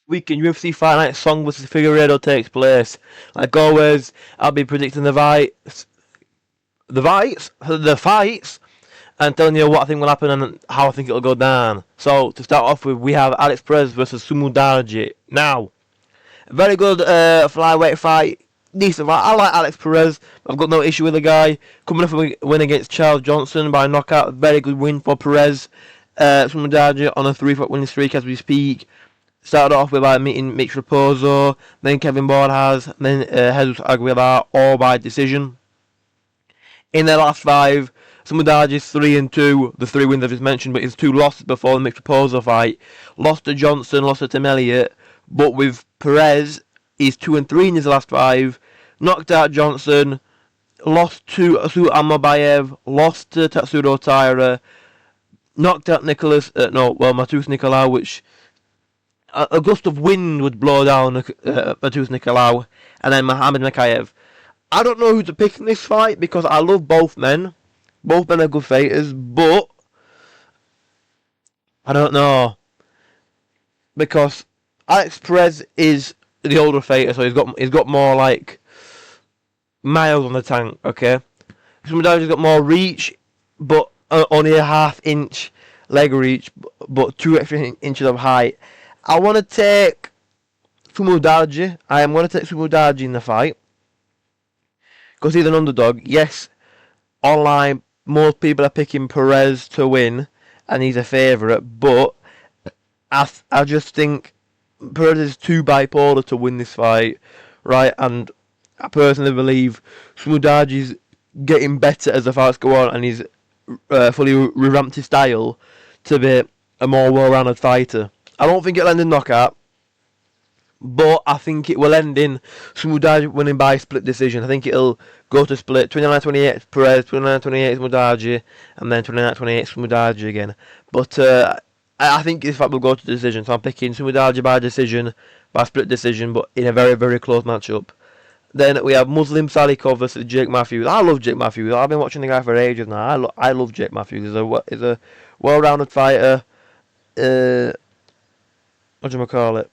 weekend UFC Fight Night Song versus Figueiredo takes place. Like always, I'll be predicting the fights, and telling you what I think will happen and how I think it'll go down. So to start off with, we have Alex Perez versus Sumudaji. Now, a very good flyweight fight. Decent fight. I like Alex Perez. I've got no issue with the guy. Coming off a win against Charles Johnson by knockout. Very good win for Perez. Sumudaji on a 3-fight winning streak as we speak. Started off with meeting Mitch Raposo, then Kevin Borjas, then Jesus Aguilar, all by decision. In their last 5, Sumudaji's 3-2, the 3 wins I've just mentioned, but his 2 losses before the Mitch Raposo fight. Lost to Johnson, lost to Tim Elliott, but with Perez, he's 2-3 in his last 5. Knocked out Johnson, lost to Asu Amabayev, lost to Tatsuro Taira, knocked out Matus Nicolau, which a gust of wind would blow down Matus Nicolau, and then Mohamed Makayev. I don't know who to pick in this fight because I love both men. Both men are good fighters, but I don't know because Alex Perez is the older fighter, so he's got more like miles on the tank. Okay, Sumudaji's got more reach, but only a half-inch leg reach, but 2 extra inches of height. I want to take Sumudaji. I am going to take Sumudaji in the fight because he's an underdog. Yes, online most people are picking Perez to win, and he's a favourite. But I just think Perez is too bipolar to win this fight, right? And I personally believe Sumudaji's getting better as the fights go on, and he's fully revamped his style to be a more well-rounded fighter. I don't think it'll end in knockout, but I think it will end in Sumudaji winning by split decision. I think it'll go to split 29-28 Perez, 29-28 Sumudaji, and then 29-28 Sumudaji again. But I think this fight will go to decision, so I'm picking Sumudaji by split decision, but in a very, very close matchup. Then we have Muslim Salikov versus Jake Matthews. I love Jake Matthews. I've been watching the guy for ages now. I love Jake Matthews. He's a well-rounded fighter. What do you call it?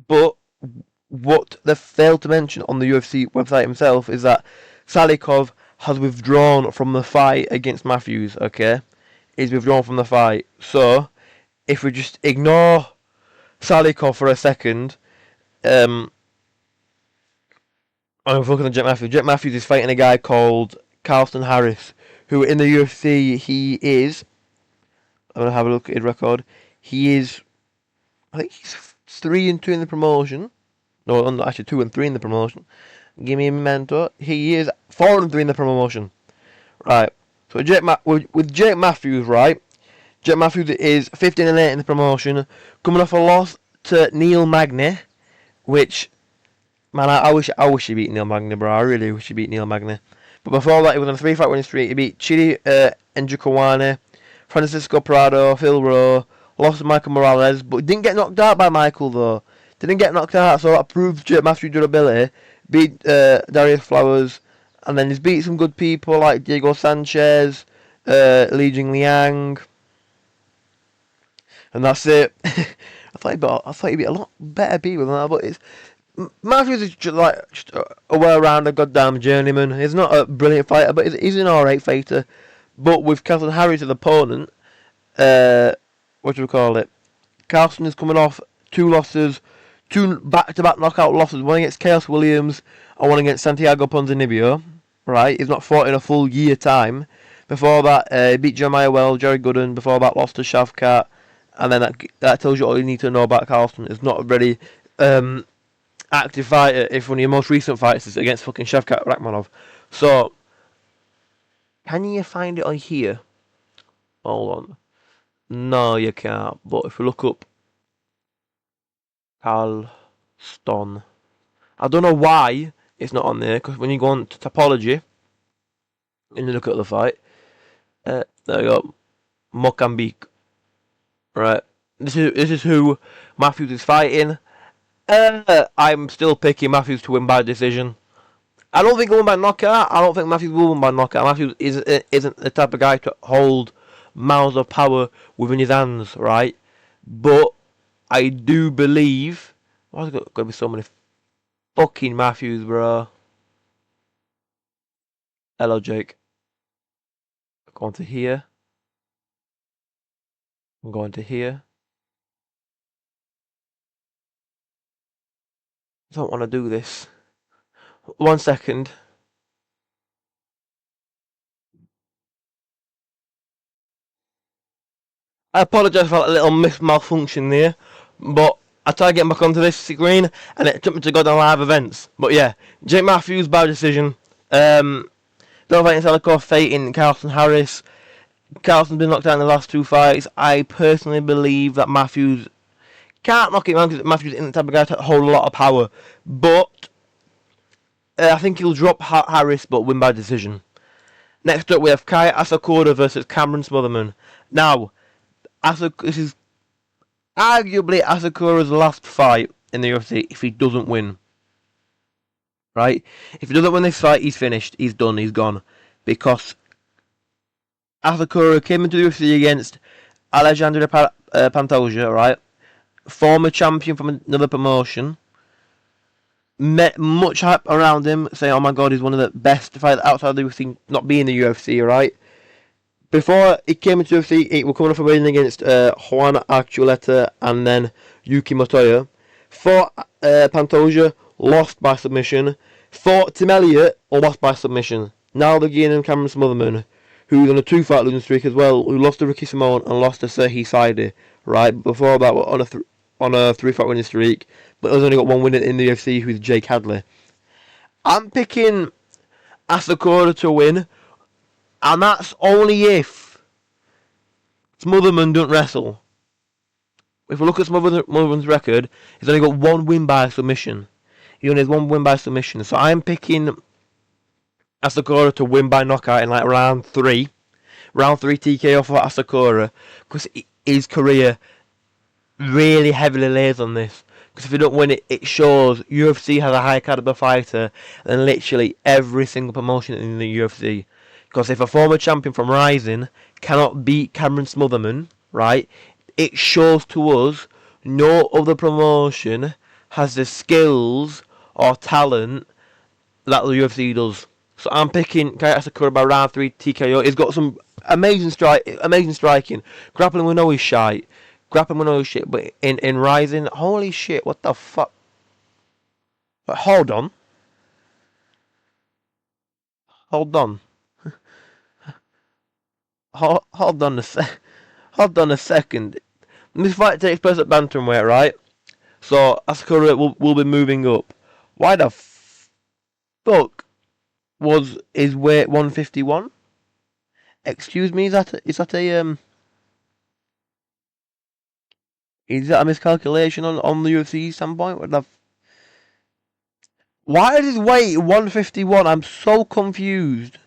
But what they failed to mention on the UFC website himself is that Salikov has withdrawn from the fight against Matthews. Okay, he's withdrawn from the fight. So if we just ignore Salikov for a second, I'm focusing on Jake Matthews. Jake Matthews is fighting a guy called Carlston Harris, who in the UFC he is. I'm gonna have a look at his record. I think he's 3-2 in the promotion. No, actually 2-3 in the promotion. Give me a memento. He is 4-3 in the promotion. Right. So with Jake Matthews, right? Jake Matthews is 15-8 in the promotion, coming off a loss to Neil Magny, which, man, I wish he beat Neil Magny, bro. I really wish he beat Neil Magny. But before that, he was on a 3-fight winning streak. He beat Chidi Njokuani, Francisco Prado, Phil Rowe, lost to Michael Morales, but didn't get knocked out by Michael, though. Didn't get knocked out, so that proves Jake Matthews' durability. Beat Darius Flowers, and then he's beat some good people like Diego Sanchez, Li Jingliang, and that's it. I thought he'd be a lot better people than that, but Matthews is just a well-rounded goddamn journeyman. He's not a brilliant fighter, but he's an alright fighter. But with Carlston Harris as opponent, what do we call it? Carlston is coming off 2 losses, 2 back-to-back knockout losses, one against Chaos Williams and one against Santiago Ponzinibbio. Right, he's not fought in a full year time. Before that, he beat Jeremiah Wells, Jerry Gooden. Before that, lost to Shavkat. And then that tells you all you need to know about Carlston. He's not a very active fighter. If one of your most recent fights is against fucking Shavkat Rakhmonov. So, can you find it on here? Hold on. No, you can't. But if we look up Carlston, I don't know why it's not on there. Because when you go on to Topology and you look at the fight, there we go. Mozambique. Right. This is who Matthews is fighting. I'm still picking Matthews to win by decision. I don't think he'll win by knockout. I don't think Matthews will win by knockout. Matthews isn't the type of guy to hold miles of power within his hands, right? But I do believe. Why's there got to be so many fucking Matthews, bro? Hello, Jake. Going to here. I'm going to here. I don't want to do this. 1 second. I apologise for that little malfunction there, but I tried getting back onto this screen and it took me to go down live events. But yeah, Jake Matthews by decision. Don't fight in Salico, fighting Carlson Harris. Carlson's been knocked out in the last 2 fights. I personally believe that Matthews can't knock him out because Matthews isn't the type of guy to hold a lot of power. But I think he'll drop Harris but win by decision. Next up we have Kai Asakura versus Cameron Smotherman. Now, this is arguably Asakura's last fight in the UFC if he doesn't win. Right? If he doesn't win this fight, he's finished. He's done. He's gone. Because Asakura came into the UFC against Alexandre Pantoja, right? Former champion from another promotion. Met much hype around him, saying, oh my god, he's one of the best fighters outside the UFC, not being the UFC, right? Before he came into the UFC, he was coming off a win against Juan Archuleta and then Yuki Motoya. Fought Pantoja, lost by submission. Fought Tim Elliott, lost by submission. Now they're gaining Cameron Smotherman, who's on a 2-fight losing streak as well, who lost to Ricky Simone and lost to Serhi Saidi, right? Before that, on a 3-fight winning streak, but he's only got 1 win in the UFC, who's Jake Hadley. I'm picking Asakura to win, and that's only if Smotherman don't wrestle. If we look at Smotherman's record, he's only got 1 win by submission. He only has 1 win by submission. So I'm picking Asakura to win by knockout in like round 3. Round 3 TKO for Asakura. Because his career really heavily lays on this. Because if you don't win it, it shows UFC has a high caliber fighter than literally every single promotion in the UFC. Because if a former champion from Rising cannot beat Cameron Smotherman, right, it shows to us no other promotion has the skills or talent that the UFC does. So I'm picking Kai Asakura by round 3 TKO. He's got some amazing striking. Grappling, we know he's shite. Grappling, we know he's shit. But in Rising, holy shit, what the fuck? But hold on. Hold on. Hold on a second. This fight takes place at bantamweight, right? So Asakura will be moving up. Why the fuck was his weight 151? Excuse me, is that a miscalculation on the UFC standpoint? Why is his weight 151? I'm so confused.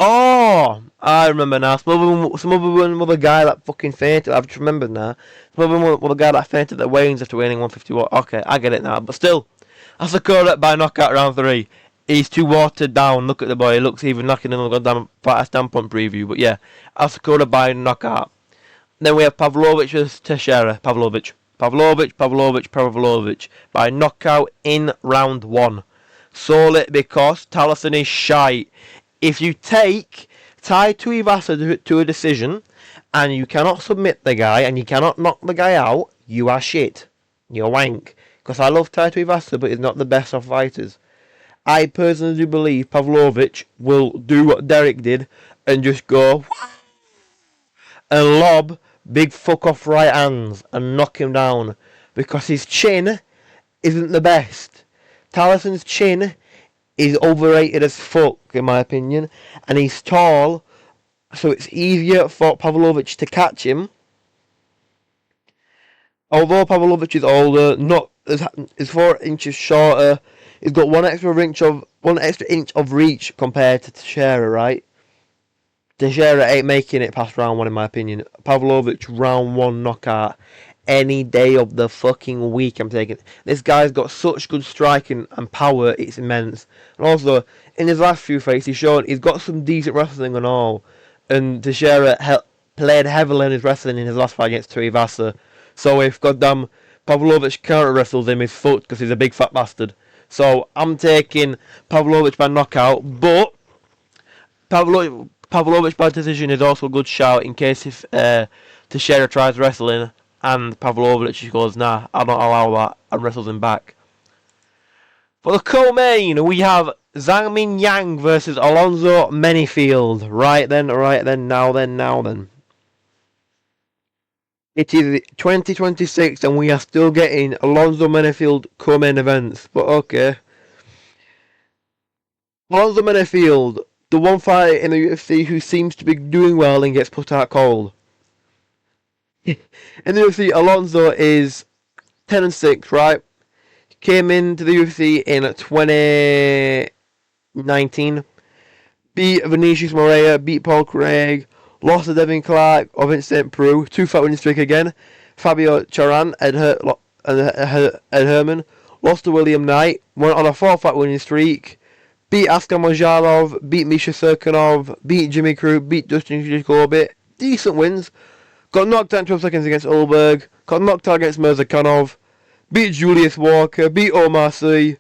Oh, I remember now. Some other one with a guy that fucking fainted. I've just remembered now. Some other one with a guy that fainted at weigh-ins after weighing 151. Okay, I get it now. But still, Asakura by knockout round 3. He's too watered down. Look at the boy. He looks even knocking in a goddamn fight standpoint preview. But yeah, Asakura by knockout. Then we have Pavlovich versus Teixeira. Pavlovich by knockout in round 1. Solely because Taliesin is shite. If you take Tai Tuivasa to a decision and you cannot submit the guy and you cannot knock the guy out, you are shit. You're wank. Because I love Tai Tuivasa, but he's not the best of fighters. I personally do believe Pavlovich will do what Derek did and just go and lob big fuck off right hands and knock him down. Because his chin isn't the best. Taliesin's chin is overrated as fuck, in my opinion, and he's tall, so it's easier for Pavlovich to catch him. Although Pavlovich is older, is 4 inches shorter, he's got one extra inch of reach compared to Teixeira, right? Teixeira ain't making it past round 1, in my opinion. Pavlovich round 1 knockout any day of the fucking week. I'm taking this guy's got such good striking and power. It's immense. And also in his last few fights, he's got some decent wrestling and all. And Teixeira played heavily in his wrestling in his last fight against Tuivasa. So if goddamn Pavlovich counter wrestles him, he's fucked because he's a big fat bastard. So I'm taking Pavlovich by knockout, but Pavlovich by decision is also a good shout in case if Teixeira tries wrestling and Pavlovich goes, nah, I'll not allow that, and wrestles him back. For the co-main, we have Zhang Min Yang versus Alonzo Menifield. Right then, now then. It is 2026 and we are still getting Alonzo Menifield co-main events, but okay. Alonzo Menifield, the one fighter in the UFC who seems to be doing well and gets put out cold. In the UFC, Alonzo is 10-6, right? Came into the UFC in 2019. Beat Vinicius Moreira, beat Paul Craig, lost to Devin Clark or Vincent Prue, 2-fight winning streak again. Fabio Charan, Ed Herman, lost to William Knight, went on a 4-fight winning streak. Beat Askar Mojalov, beat Misha Serkinov, beat Jimmy Crew, beat Dustin Jacoby. Decent wins. Got knocked out in 12 seconds against Ulberg. Got knocked out against Mirzakhanov. Beat Julius Walker. Beat Omar Sy.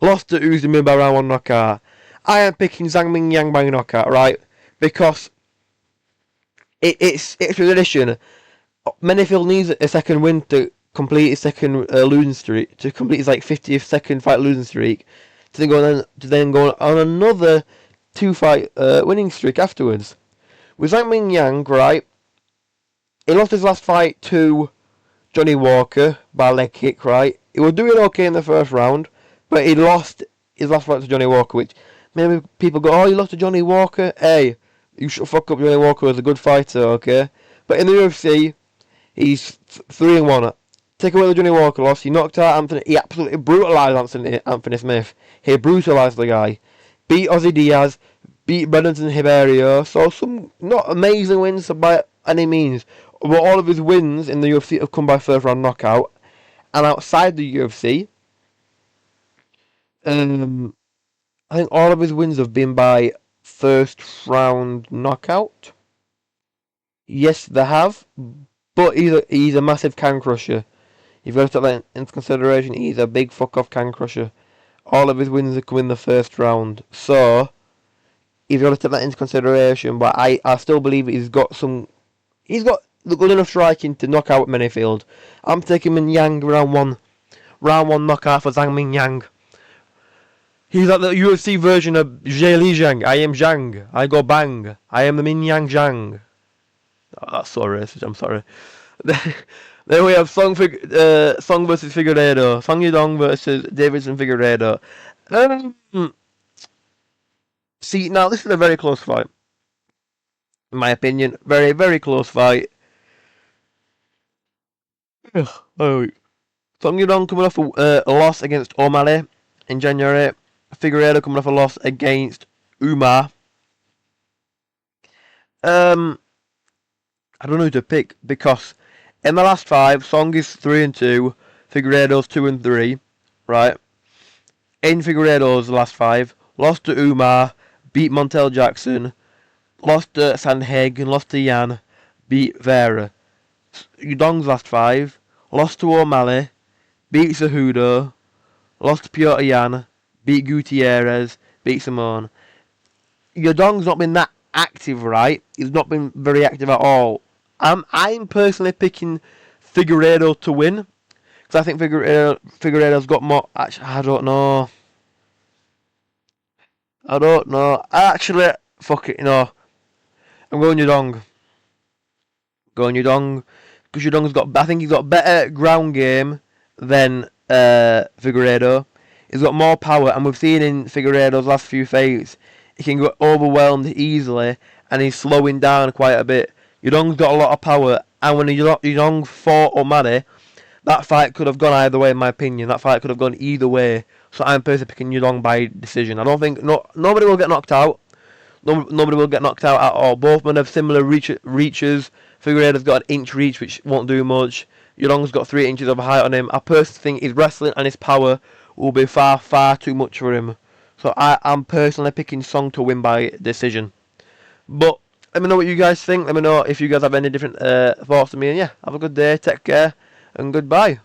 Lost to Uzumir by round 1 knockout. I am picking Zhang Min Yang by knockout, right? Because it's tradition. Menifield needs a second win to complete his second losing streak. To complete his 50th second fight losing streak. To then go on another 2-fight winning streak afterwards. With Zhang Min Yang, right? He lost his last fight to Johnny Walker by leg kick, right? He was doing okay in the first round, but he lost his last fight to Johnny Walker, which maybe people go, oh, you lost to Johnny Walker? Hey, you should fuck up. Johnny Walker was a good fighter, okay? But in the UFC, he's 3-1. Take away the Johnny Walker loss. He knocked out Anthony. He absolutely brutalised Anthony Smith. He brutalised the guy. Beat Ozzy Diaz. Beat Brendan Hiberio. So some not amazing wins by any means. But all of his wins in the UFC have come by first round knockout. And outside the UFC, I think all of his wins have been by first round knockout. Yes, they have. But he's a massive can crusher. You've got to take that into consideration. He's a big fuck off can crusher. All of his wins have come in the first round. So you've got to take that into consideration. But I still believe he's got the good enough striking to knock out Menifield. I'm taking Min Yang round one knockout for Zhang Min Yang. He's like the UFC version of Zhe Li Zhang. I am Zhang. I go bang. I am the Min Yang Zhang. Oh, that's so racist. I'm sorry. Then we have Song versus Figueiredo. Song Yudong versus Davidson Figueiredo. See, now this is a very close fight. In my opinion, very, very close fight. Song Yudong coming off a loss against O'Malley in January. Figueiredo coming off a loss against Umar. I don't know who to pick because in the last 5, Song is 3-2, Figueiredo's 2-3, right? In Figueiredo's last 5, lost to Umar, beat Montel Jackson, lost to Sandhagen, lost to Yan, beat Vera. Yudong's last 5, lost to O'Malley, beat Cejudo, lost to Piotr Yan, beat Gutierrez, beat Simone. Yudong's not been that active, right? He's not been very active at all. I'm personally picking Figueiredo to win because I think Figueiredo's got more. Actually, I don't know. Actually, fuck it, I'm going Yudong. Because Yudong's got. I think he's got better ground game than Figueiredo. He's got more power, and we've seen in Figueiredo's last few fights, he can get overwhelmed easily, and he's slowing down quite a bit. Yudong's got a lot of power, and when Yudong fought O'Malley, that fight could have gone either way, in my opinion. That fight could have gone either way. So I'm personally picking Yudong by decision. I don't think nobody will get knocked out. Nobody will get knocked out at all. Both men have similar reaches. Figueiredo's got an inch reach, which won't do much. Yulong's got 3 inches of height on him. I personally think his wrestling and his power will be far, far too much for him. So I'm personally picking Song to win by decision. But let me know what you guys think. Let me know if you guys have any different thoughts to me. And yeah, have a good day. Take care and goodbye.